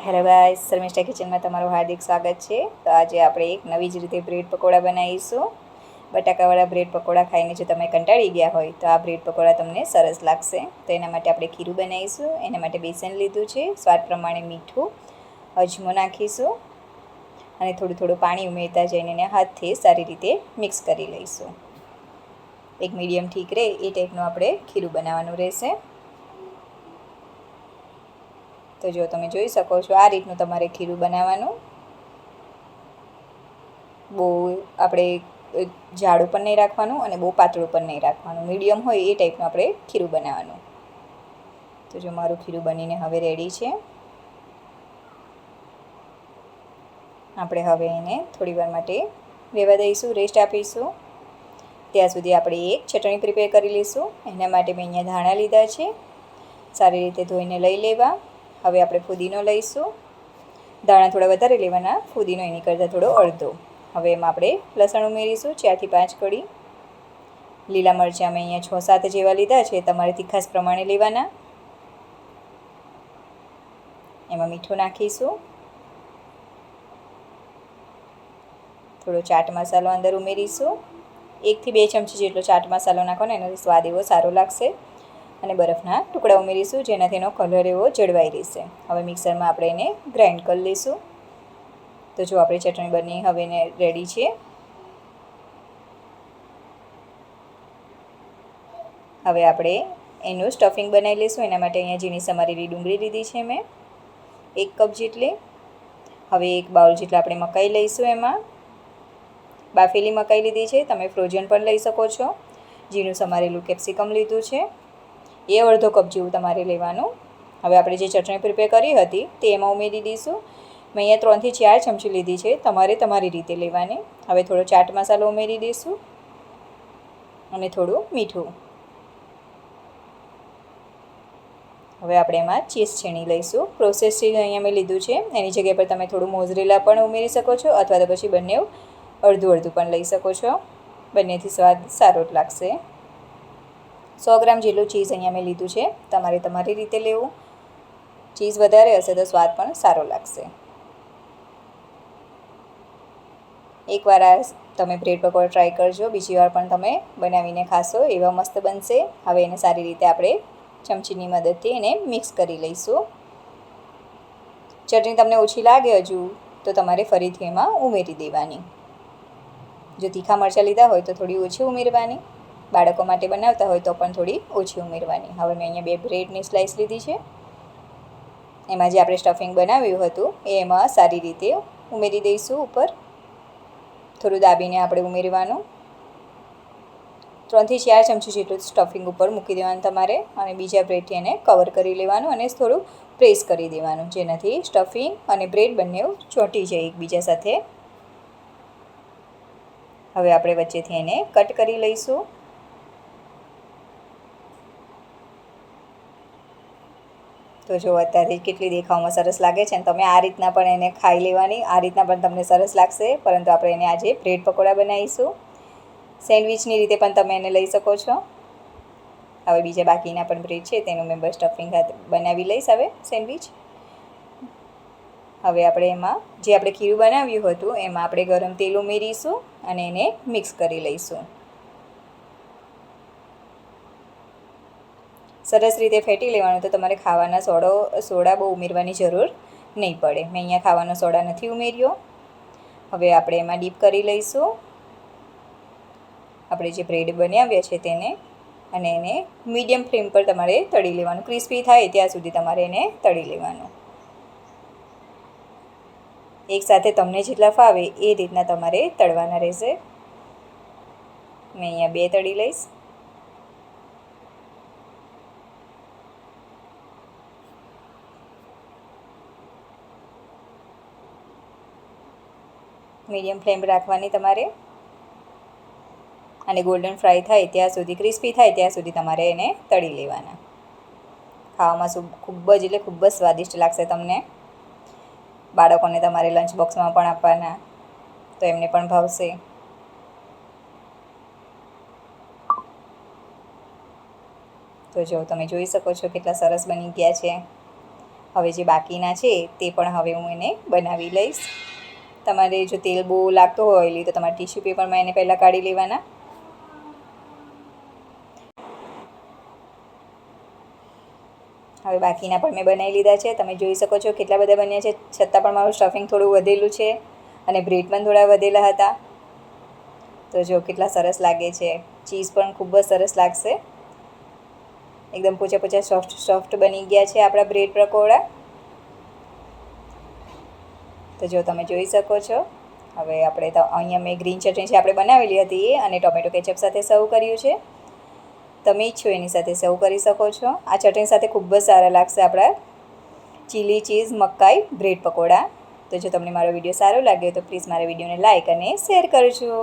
Hello guys, Sharmishtha કિચનમાં તમારું હાર્દિક સ્વાગત છે. તો આજે આપણે એક નવી જ રીતે બ્રેડ પકોડા બનાવીશું. બટાકાવાળા બ્રેડ પકોડા ખાઈને જો તમે કંટાળી ગયા હોય તો આ બ્રેડ પકોડા તમને સરસ લાગશે. તો એના માટે આપણે ખીરું બનાવીશું. એના માટે બેસન લીધું છે, સ્વાદ પ્રમાણે મીઠું, અજમો નાખીશું અને થોડું થોડું પાણી ઉમેરતા જઈને એને હાથથી સારી રીતે મિક્સ કરી લઈશું. એક મીડિયમ ઠીક રહે એ ટાઈપનું આપણે ખીરું બનાવવાનું રહેશે. તો જો તમે જોઈ શકો છો આ રીતનું તમારે ખીરું બનાવવાનું. બહુ આપણે જાડું પણ નહીં રાખવાનું અને બહુ પાતળું પણ નહીં રાખવાનું, મીડિયમ હોય એ ટાઈપનું આપણે ખીરું બનાવવાનું. તો જો મારું ખીરું બનીને હવે રેડી છે. આપણે હવે એને થોડીવાર માટે રહેવા દઈશું, રેસ્ટ આપીશું. ત્યાં સુધી આપણે એક ચટણી પ્રિપેર કરી લઈશું. એના માટે મેં અહીંયા ધાણા લીધા છે, સારી રીતે ધોઈને લઈ લેવા. હવે આપણે ફુદીનો લઈશું. દાણા થોડા વધારે લેવાના, ફુદીનો એની કરતાં થોડો અડધો. હવે એમાં આપણે લસણ ઉમેરીશું, 4 થી 5 કળી. લીલા મરચાં મેં અહીંયા 6-7 જેવા લીધા છે, તમારે તીખાસ પ્રમાણે લેવાના. એમાં મીઠું નાખીશું, થોડો ચાટ મસાલો અંદર ઉમેરીશું. 1 થી 2 ચમચી જેટલો ચાટ મસાલો નાખો ને એનો સ્વાદ એવો સારો લાગશે. અને બરફના ટુકડા ઉમેરીશું, જેનાથી એનો કલર એવો જળવાઈ રહેશે. હવે મિક્સરમાં આપણે એને ગ્રાઇન્ડ કરી લઈશું. તો જો આપણી ચટણી બની હવે એને રેડી છે. હવે આપણે એનું સ્ટફિંગ બનાવી લઈશું. એના માટે અહીંયા ઝીણી સમારેલી ડુંગળી લીધી છે મેં 1 કપ જેટલી. હવે 1 બાઉલ જેટલા આપણે મકાઈ લઈશું. એમાં બાફેલી મકાઈ લીધી છે, તમે ફ્રોઝન પણ લઈ શકો છો. ઝીણું સમારેલું કેપ્સિકમ લીધું છે, એ અડધો કપ જેવું તમારે લેવાનું. હવે આપણે જે ચટણી પ્રિપેર કરી હતી તે એમાં ઉમેરી દઈશું. મેં અહીંયા 3 થી 4 ચમચી લીધી છે, તમારે તમારી રીતે લેવાની. હવે થોડો ચાટ મસાલો ઉમેરી દઈશું અને થોડું મીઠું. હવે આપણે એમાં ચીઝ છીણી લઈશું. પ્રોસેસ ચીઝ અહીંયા મેં લીધું છે, એની જગ્યા પર તમે થોડું મોઝરેલા પણ ઉમેરી શકો છો, અથવા તો પછી બંને અડધું અડધું પણ લઈ શકો છો. બંનેથી સ્વાદ સારો જ લાગશે. 100 ગ્રામ જેટલું ચીઝ અહીંયા મેં લીધું છે, તમારે તમારી રીતે લેવું. ચીઝ વધારે હશે તો સ્વાદ પણ સારો લાગશે. એકવાર આ તમે બ્રેડ પકોડા ટ્રાય કરજો, બીજી વાર પણ તમે બનાવીને ખાશો, એવા મસ્ત બનશે. હવે એને સારી રીતે આપણે ચમચીની મદદથી એને મિક્સ કરી લઈશું. ચટણી તમને ઓછી લાગે હજુ તો તમારે ફરીથી એમાં ઉમેરી દેવાની. જો તીખા મરચાં લીધા હોય તો થોડી ઓછી ઉમેરવાની, બાળકો માટે બનાવતા હોય તો પણ થોડી ઓછી ઉમેરવાની. હવે મેં અહીંયા 2 બ્રેડની સ્લાઇસ લીધી છે. એમાં જે આપણે સ્ટફિંગ બનાવ્યું હતું એ એમાં સારી રીતે ઉમેરી દઈશું. ઉપર થોડું દાબીને આપણે ઉમેરવાનું. 3 થી 4 ચમચી જેટલું સ્ટફિંગ ઉપર મૂકી દેવાનું તમારે, અને બીજા બ્રેડથી એને કવર કરી લેવાનું અને થોડું પ્રેસ કરી દેવાનું, જેનાથી સ્ટફિંગ અને બ્રેડ બંને ચોંટી જાય એકબીજા સાથે. હવે આપણે વચ્ચેથી એને કટ કરી લઈશું. તો જો અત્યારે કેટલી દેખાવમાં સરસ લાગે છે, અને તમે આ રીતના પણ એને ખાઈ લેવાની. આ રીતના પણ તમને સરસ લાગશે, પરંતુ આપણે એને આજે બ્રેડ પકોડા બનાવીશું. સેન્ડવિચની રીતે પણ તમે એને લઈ શકો છો. હવે બીજા બાકીના પણ બ્રેડ છે તેનું મેં બસ સ્ટફિંગ બનાવી લઈશ હવે સેન્ડવિચ. હવે આપણે એમાં જે આપણે ખીરું બનાવ્યું હતું એમાં આપણે ગરમ તેલ ઉમેરીશું અને એને મિક્સ કરી લઈશું. સરસ રીતે ફેટી લેવાનું. તો તમારે ખાવાના સોડા બહુ ઉમેરવાની જરૂર નહીં પડે. મેં અહીંયા ખાવાનો સોડા નથી ઉમેર્યો. હવે આપણે એમાં ડીપ કરી લઈશું આપણે જે બ્રેડ બનાવ્યા છે તેને, અને એને મીડિયમ ફ્લેમ પર તમારે તળી લેવાનું. ક્રિસ્પી થાય ત્યાં સુધી તમારે એને તળી લેવાનું. એકસાથે તમને જેટલા ફાવે એ રીતના તમારે તળવાના રહેશે. મેં અહીંયા 2 તળી લઈશ. મીડિયમ ફ્લેમ રાખવાની તમારે, અને ગોલ્ડન ફ્રાય થાય ત્યાં સુધી, ક્રિસ્પી થાય ત્યાં સુધી તમારે એને તળી લેવાના. ખાવામાં ખૂબ જ એટલે ખૂબ જ સ્વાદિષ્ટ લાગશે તમને. બાળકોને તમારે લંચ બોક્સમાં પણ આપવાના, તો એમને પણ ભાવશે. તો જો તમે જોઈ શકો છો કેટલા સરસ બની ગયા છે. હવે જે બાકીના છે તે પણ હવે હું એને બનાવી લઈશ. તમારે જો તેલ બહુ લાગતું હોય ઓઇલી તો તમારે ટીશ્યુ પેપરમાં એને પહેલાં કાઢી લેવાના. હવે બાકીના પણ મેં બનાવી લીધા છે. તમે જોઈ શકો છો કેટલા બધા બન્યા છે, છતાં પણ મારું સ્ટફિંગ થોડું વધેલું છે અને બ્રેડ પણ થોડા વધેલા હતા. તો જો કેટલા સરસ લાગે છે. ચીઝ પણ ખૂબ જ સરસ લાગશે. એકદમ પોચા પોચા સોફ્ટ બની ગયા છે આપણા બ્રેડ પકોડા. તો જો તમે જોઈ શકો છો. હવે આપણે તો અહીંયા મેં ગ્રીન ચટણી છે આપણે બનાવેલી હતી અને ટોમેટો કેચઅપ સાથે સર્વ કર્યું છે. તમે ઈચ્છો એની સાથે સર્વ કરી શકો છો. આ ચટણી સાથે ખૂબ જ સારા લાગશે આપણા ચીલી ચીઝ મકાઈ બ્રેડ પકોડા. તો જો તમને મારો વિડીયો સારો લાગ્યો તો પ્લીઝ મારા વિડીયોને લાઇક અને શેર કરજો.